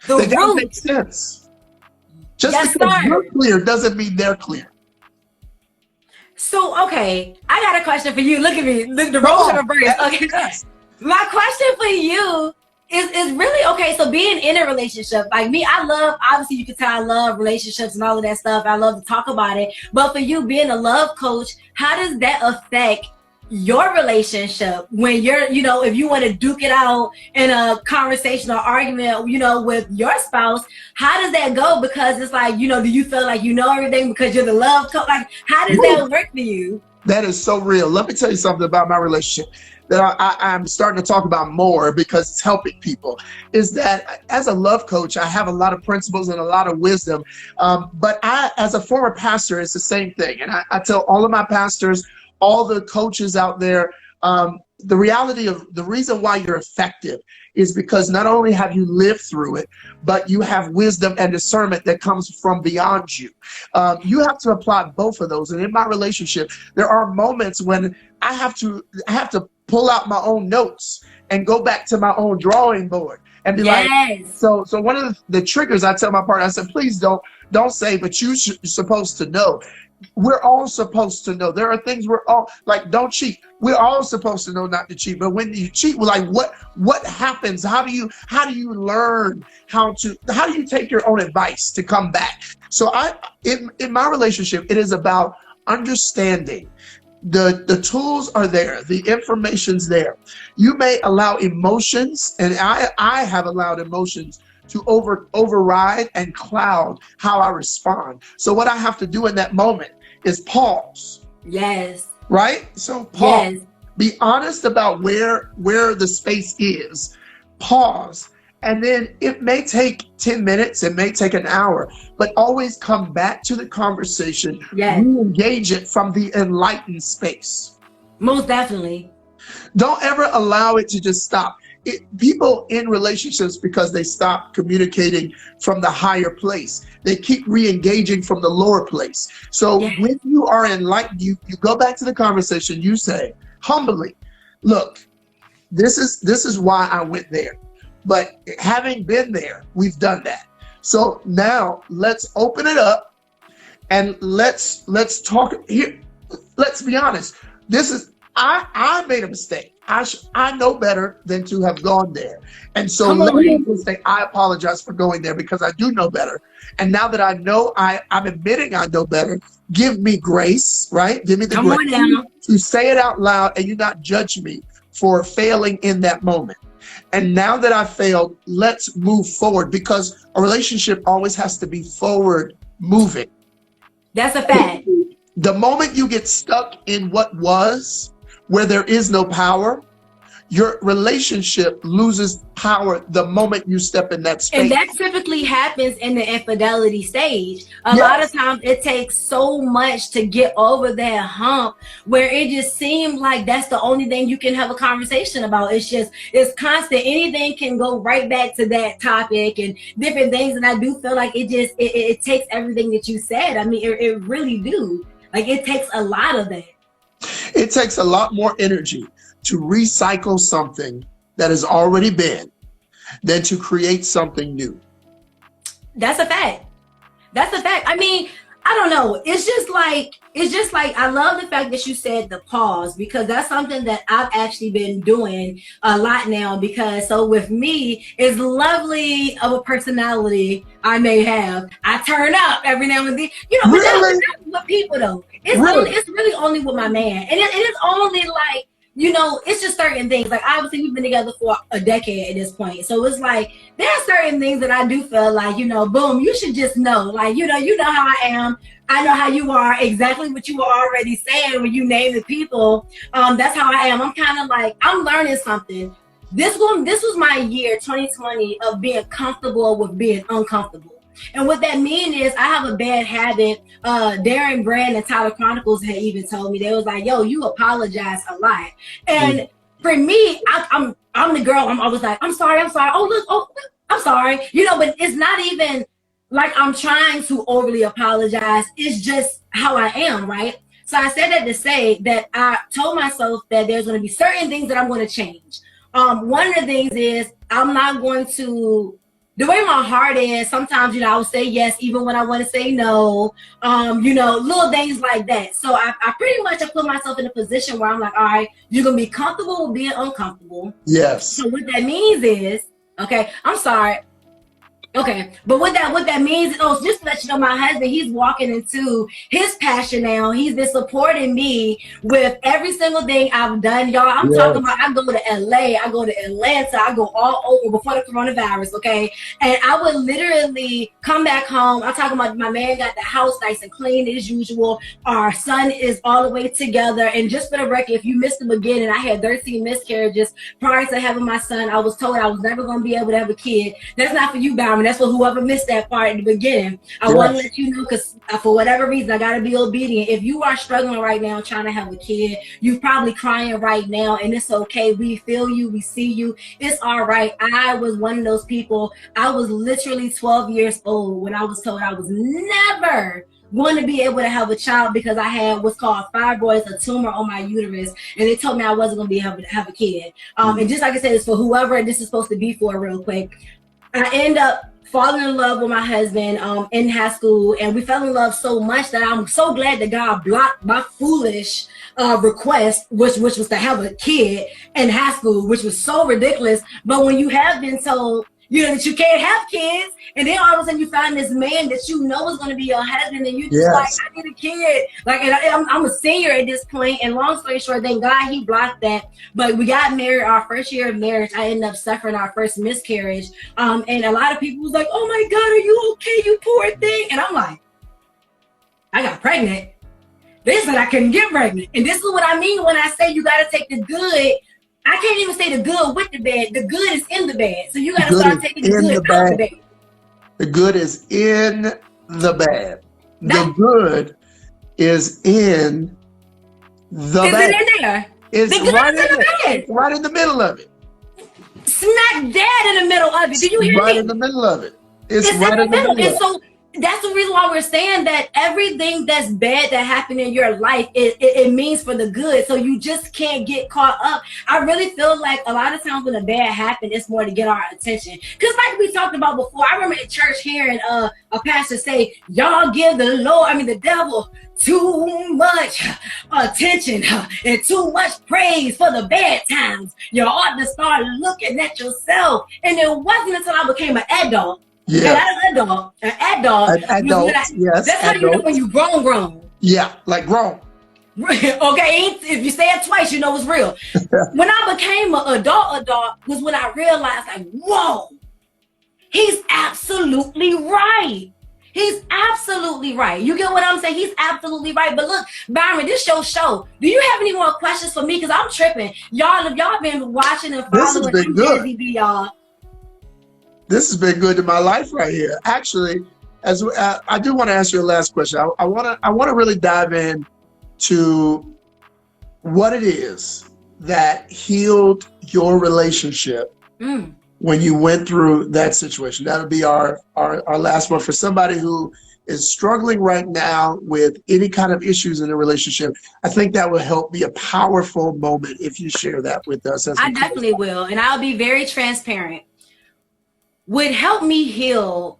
They gotta make sense. Just because you're clear doesn't mean they're clear. So, okay, I got a question for you. Look at me. Look, the roles are reversed. Okay. Yes. My question for you is really, okay, so being in a relationship, like me, obviously you can tell I love relationships and all of that stuff. I love to talk about it. But for you being a love coach, how does that affect your relationship when you're, if you want to duke it out in a conversation or argument, with your spouse? How does that go? Because it's like, do you feel like you know everything because you're the love coach? Like, how does that work for you? That is so real. Let me tell you something about my relationship that I'm starting to talk about more because it's helping people, is that as a love coach, I have a lot of principles and a lot of wisdom. But as a former pastor, it's the same thing. And I tell all of my pastors, all the coaches out there, the reality of the reason why you're effective is because not only have you lived through it, but you have wisdom and discernment that comes from beyond you. You have to apply both of those. And in my relationship, there are moments when I have to pull out my own notes and go back to my own drawing board and be like, so one of the triggers I tell my partner, I said, please don't say, but you're supposed to know. We're all supposed to know. There are things we're all like, don't cheat. We're all supposed to know not to cheat. But when you cheat, we're like, what happens? How do you learn how do you take your own advice to come back? So in my relationship, it is about understanding. The tools are there. The information's there. You may allow emotions, and I have allowed emotions to override and cloud how I respond. So what I have to do in that moment is pause. Yes. Right? So pause. Yes. Be honest about where the space is. Pause. And then it may take 10 minutes, it may take an hour, but always come back to the conversation. Yes. Re-engage it from the enlightened space. Most definitely. Don't ever allow it to just stop. People in relationships, because they stop communicating from the higher place, they keep re-engaging from the lower place. So when you are enlightened, you go back to the conversation, you say humbly, look, this is why I went there. But having been there, we've done that. So now let's open it up and let's talk here. Let's be honest. This is I made a mistake. I know better than to have gone there. And so let me say I apologize for going there because I do know better. And now that I know, I'm admitting I know better. Give me grace, right? Give me the grace to say it out loud and you not judge me for failing in that moment. And now that I failed, let's move forward, because a relationship always has to be forward moving. That's a fact. The moment you get stuck in what was, where there is no power, your relationship loses power the moment you step in that space. And that typically happens in the infidelity stage. A lot of times it takes so much to get over that hump where it just seems like that's the only thing you can have a conversation about. It's constant. Anything can go right back to that topic and different things. And I do feel like it takes everything that you said. I mean, it really do. Like, it takes a lot of that. It takes a lot more energy to recycle something that has already been than to create something new. That's a fact. That's a fact. I mean, I don't know. It's just like, I love the fact that you said the pause, because that's something that I've actually been doing a lot now. Because so with me, as lovely of a personality I may have, I turn up every now and then. You know, Really? but that's with people though. It's really only with my man. And it is only like, you know, it's just certain things. Like, obviously we've been together for a decade at this point. So it's like, there are certain things that I do feel like, you know, boom, you should just know. Like, you know how I am. I know how you are, exactly what you were already saying when you named the people. That's how I am. I'm kind of like, I'm learning something. This was my year, 2020, of being comfortable with being uncomfortable. And what that means is I have a bad habit. Darren Brand and Tyler Chronicles had even told me, they was like, yo, you apologize a lot. And for me, I'm the girl. I'm always like, I'm sorry. Oh, look, I'm sorry. You know, but it's not even like I'm trying to overly apologize. It's just how I am, right? So I said that to say that I told myself that there's going to be certain things that I'm going to change. One of the things is I'm not going to, the way my heart is, sometimes, you know, I will say yes, even when I want to say no, you know, little things like that. So I pretty much have put myself in a position where I'm like, all right, you're going to be comfortable with being uncomfortable. Yes. So what that means is, okay, I'm sorry. Okay, but what that means, just to let you know, my husband, he's walking into his passion now. He's been supporting me with every single thing I've done, y'all. I'm talking about, I go to LA, I go to Atlanta, I go all over before the coronavirus, okay? And I would literally come back home. I'm talking about my man got the house nice and clean as usual. Our son is all the way together. And just for the record, if you missed the beginning, I had 13 miscarriages prior to having my son. I was told I was never going to be able to have a kid. That's not for you, Byron. That's for whoever missed that part at the beginning. I want to let you know, because for whatever reason, I got to be obedient. If you are struggling right now trying to have a kid, you're probably crying right now, and it's okay. We feel you. We see you. It's all right. I was one of those people. I was literally 12 years old when I was told I was never going to be able to have a child because I had what's called fibroids, a tumor on my uterus, and they told me I wasn't going to be able to have a kid. And just like I said, it's for whoever this is supposed to be for real quick. I end up falling in love with my husband in high school, and we fell in love so much that I'm so glad that God blocked my foolish request, which was to have a kid in high school, which was so ridiculous. But when you have been told, you know, that you can't have kids, and then all of a sudden you find this man that you know is going to be your husband, and you just like, I need a kid. Like, and I'm a senior at this point, and long story short, thank God he blocked that. But we got married. Our first year of marriage, I ended up suffering our first miscarriage. And a lot of people was like, oh my God, are you okay, you poor thing? And I'm like, I got pregnant. They said I couldn't get pregnant. And this is what I mean when I say you got to take the good. I can't even say the good with the bad. The good is in the bad. So you got to start taking the good out the bad. The good is in the bad. The good is in the bad. Is it in there? It's right in the bad. Right in the middle of it. Smack dab in the middle of it. Do you hear me? Right in the middle of it. It's right in the middle. And so that's the reason why we're saying that everything that's bad that happened in your life, it means for the good. So you just can't get caught up. I really feel like a lot of times when a bad happens, it's more to get our attention. Because like we talked about before, I remember in church hearing a pastor say, y'all give the devil too much attention and too much praise for the bad times. You ought to start looking at yourself. And it wasn't until I became an adult. Yeah, an adult. Yes, that's how you know when you grown. Yeah, like grown. Okay, if you say it twice, you know it's real. When I became an adult was when I realized, like, whoa, he's absolutely right. He's absolutely right. You get what I'm saying? He's absolutely right. But look, Byron, this your show. Do you have any more questions for me? Because I'm tripping. Y'all, if y'all been watching and following JazzyB, y'all. This has been good to my life right here. Actually, as I do want to ask you a last question. I want to really dive in to what it is that healed your relationship when you went through that situation. That'll be our last one for somebody who is struggling right now with any kind of issues in a relationship. I think that will help be a powerful moment if you share that with us. I definitely will, and I'll be very transparent. Would help me heal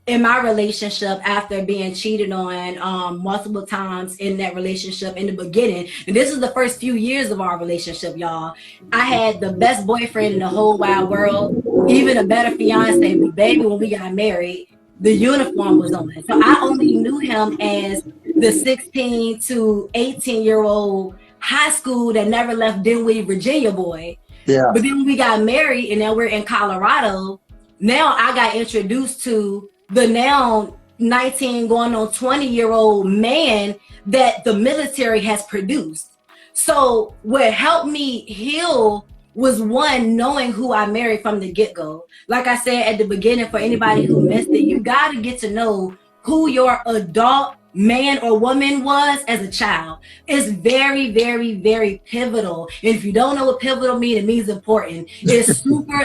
in my relationship after being cheated on multiple times in that relationship in the beginning. And this is the first few years of our relationship, y'all. I had the best boyfriend in the whole wide world, even a better fiance. But baby, when we got married, the uniform was on. So I only knew him as the 16 to 18-year-old high school that never left Dinwiddie, Virginia boy. Yeah. But then when we got married and now we're in Colorado, now I got introduced to the now 19 going on 20-year-old man that the military has produced. So what helped me heal was, one, knowing who I married from the get-go. Like I said at the beginning, for anybody who missed it, you got to get to know who your adult man or woman was as a child. It's very, very, very pivotal. And if you don't know what pivotal means, it means important. It's super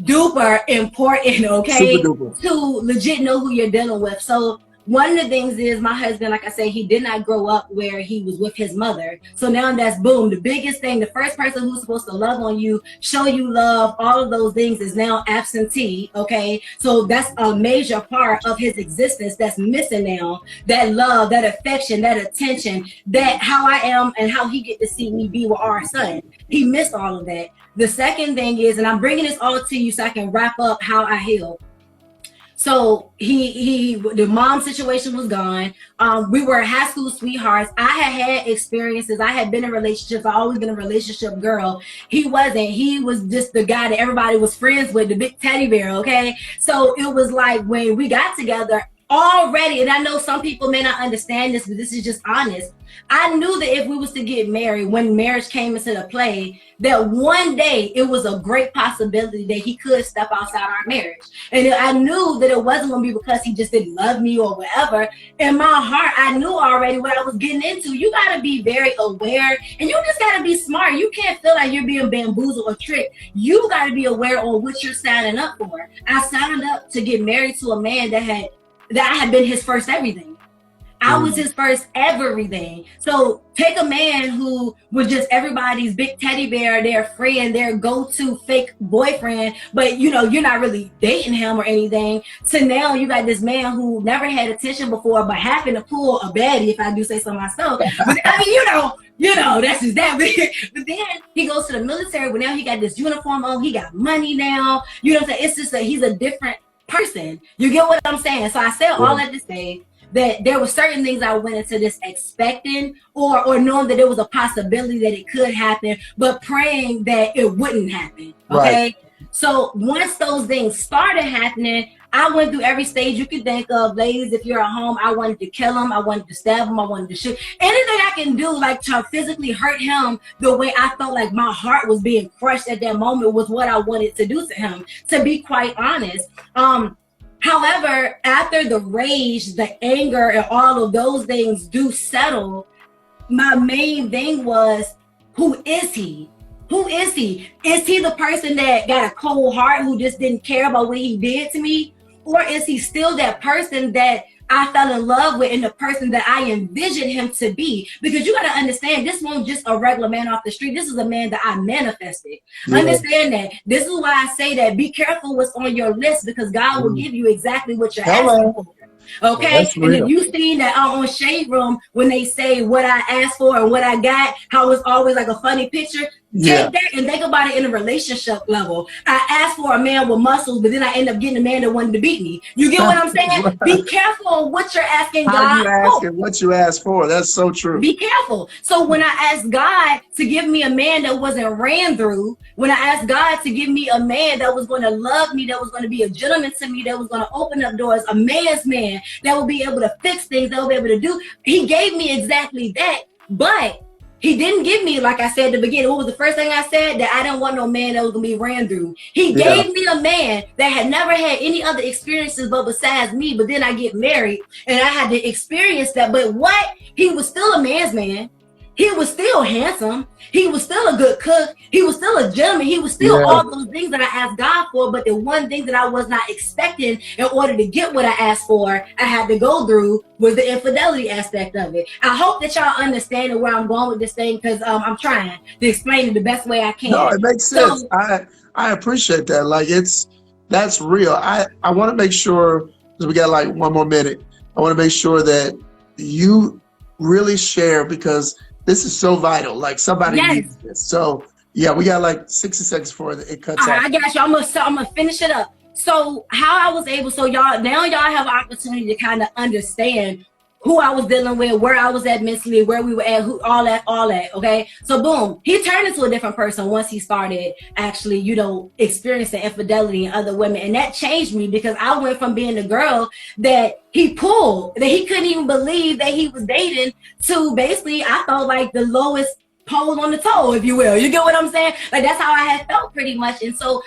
duper important, okay? Super duper. To legit know who you're dealing with. So one of the things is, my husband, like I said, he did not grow up where he was with his mother. So now that's boom. The biggest thing, the first person who's supposed to love on you, show you love, all of those things is now absentee, okay? So that's a major part of his existence that's missing now. That love, that affection, that attention, that how I am and how he get to see me be with our son. He missed all of that. The second thing is, and I'm bringing this all to you so I can wrap up how I heal. So the mom situation was gone. We were high school sweethearts. I had experiences. I had been in relationships. I always been a relationship girl. He wasn't. He was just the guy that everybody was friends with, the big teddy bear, okay? So it was like when we got together already, and I know some people may not understand this, but this is just honest. I knew that if we was to get married, when marriage came into the play, that one day it was a great possibility that he could step outside our marriage. And I knew that it wasn't going to be because he just didn't love me or whatever. In my heart, I knew already what I was getting into. You got to be very aware, and you just got to be smart. You can't feel like you're being bamboozled or tricked. You got to be aware on what you're signing up for. I signed up to get married to a man that I had been his first everything. I was his first everything. So take a man who was just everybody's big teddy bear, their friend, their go-to fake boyfriend, but you know, you're not really dating him or anything. So now you got this man who never had attention before, but happened to pull a baddie, if I do say so myself. But I mean, you know, that's just that. But then he goes to the military, but now he got this uniform on, he got money now. You know what I'm saying? It's just that he's a different person. You get what I'm saying? So I said all that to say that there were certain things I went into this expecting or knowing that there was a possibility that it could happen, but praying that it wouldn't happen. Okay. Right. So once those things started happening, I went through every stage you could think of. Ladies, if you're at home, I wanted to kill him. I wanted to stab him. I wanted to shoot. Anything I can do, like to physically hurt him the way I felt like my heart was being crushed at that moment was what I wanted to do to him, to be quite honest. However, after the rage, the anger, and all of those things do settle, my main thing was, who is he? Who is he? Is he the person that got a cold heart who just didn't care about what he did to me? or is he still that person that I fell in love with and the person that I envisioned him to be? Because you got to understand, this won't just a regular man off the street. This is a man that I manifested. Yeah. Understand that. This is why I say that be careful what's on your list, because God will give you exactly what you're asking for. Okay, and if you seen that on Shade Room when they say what I asked for and what I got, how it's always like a funny picture. Take that and think about it in a relationship level. I asked for a man with muscles, but then I end up getting a man that wanted to beat me. You get what I'm saying? Right. Be careful what you're asking God. How you asking what you asked for. That's so true. Be careful. So when I asked God to give me a man that wasn't ran through, when I asked God to give me a man that was going to love me, that was going to be a gentleman to me, that was going to open up doors, a man's man that will be able to fix things, that will be able to do, he gave me exactly that. But he didn't give me, like I said at the beginning, what was the first thing I said? That I didn't want no man that was going to be ran through. He gave me a man that had never had any other experiences but besides me. But then I get married and I had to experience that. But what? He was still a man's man. He was still handsome. He was still a good cook. He was still a gentleman. He was still all those things that I asked God for. But the one thing that I was not expecting in order to get what I asked for, I had to go through was the infidelity aspect of it. I hope that y'all understand where I'm going with this thing, because I'm trying to explain it the best way I can. No, it makes sense. I appreciate that. Like that's real. I want to make sure, because we got like 1 more minute, I want to make sure that you really share, because this is so vital. Like somebody needs this. So yeah, we got like 60 seconds before it cuts off. I got you. I'm gonna finish it up. So how I was able, so y'all have an opportunity to kind of understand who I was dealing with, where I was at mentally, where we were at, who, all that, okay? So boom, he turned into a different person once he started actually, experiencing infidelity in other women. And that changed me, because I went from being the girl that he pulled, that he couldn't even believe that he was dating, to basically, I felt like the lowest pole on the toe, if you will. You get what I'm saying? Like, that's how I had felt pretty much. And so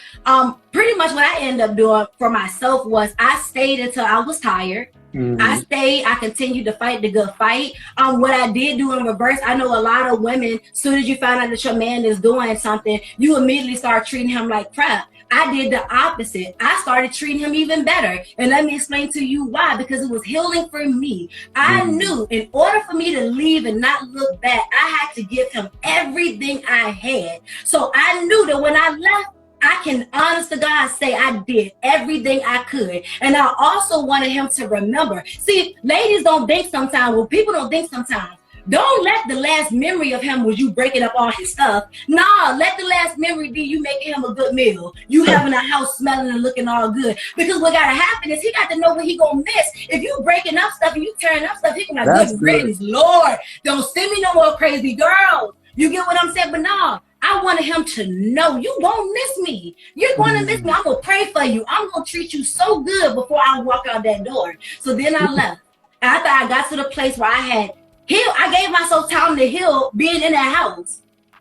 pretty much what I ended up doing for myself was I stayed until I was tired. I continued to fight the good fight. What I did do in reverse, I know a lot of women, as soon as you find out that your man is doing something, you immediately start treating him like crap. I did the opposite. I started treating him even better. And let me explain to you why, because it was healing for me. I knew in order for me to leave and not look back, I had to give him everything I had. So I knew that when I left, I can honest to God say I did everything I could. And I also wanted him to remember. See, ladies don't think sometimes, well, people don't think sometimes. Don't let the last memory of him was you breaking up all his stuff. Nah, let the last memory be you making him a good meal. You having a house smelling and looking all good. Because what gotta happen is he got to know what he gonna miss. If you breaking up stuff and you tearing up stuff, he gonna have good riddance. Lord, don't send me no more crazy girls. You get what I'm saying? But nah, I wanted him to know you won't miss me. You're going to miss me. I'm going to pray for you. I'm going to treat you so good before I walk out that door. So then I left. After I got to the place where I had healed, I gave myself time to heal being in that house.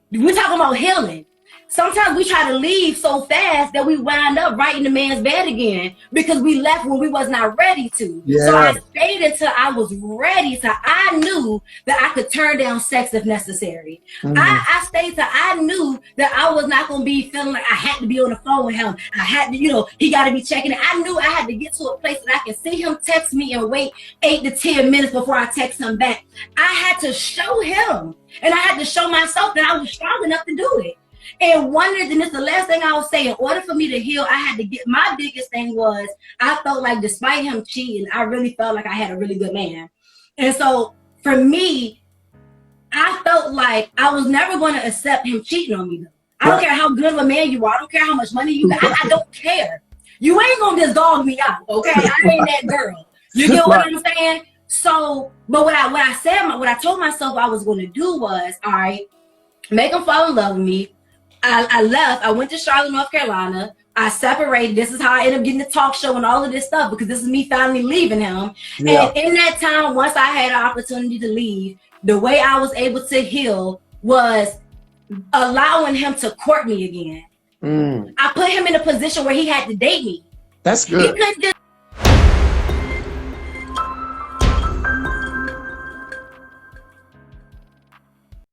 We're talking about healing. Sometimes we try to leave so fast that we wind up right in the man's bed again, because we left when we was not ready to. Yeah. So I stayed until I was ready. So I knew that I could turn down sex if necessary. I stayed till I knew that I was not going to be feeling like I had to be on the phone with him. I had to, he got to be checking it. I knew I had to get to a place that I can see him text me and wait 8 to 10 minutes before I text him back. I had to show him, and I had to show myself that I was strong enough to do it. And and it's the last thing I will say, in order for me to heal, I had to get, my biggest thing was, I felt like despite him cheating, I really felt like I had a really good man. And so for me, I felt like I was never going to accept him cheating on me. I don't care how good of a man you are. I don't care how much money you got. I don't care. You ain't going to just dog me out, okay? I ain't that girl. You get what I'm saying? So, but what I told myself I was going to do was, all right, make him fall in love with me. I left. I went to Charlotte, North Carolina. I separated. This is how I ended up getting the talk show and all of this stuff, because this is me finally leaving him. Yeah. And in that time, once I had an opportunity to leave, the way I was able to heal was allowing him to court me again. I put him in a position where he had to date me. That's good.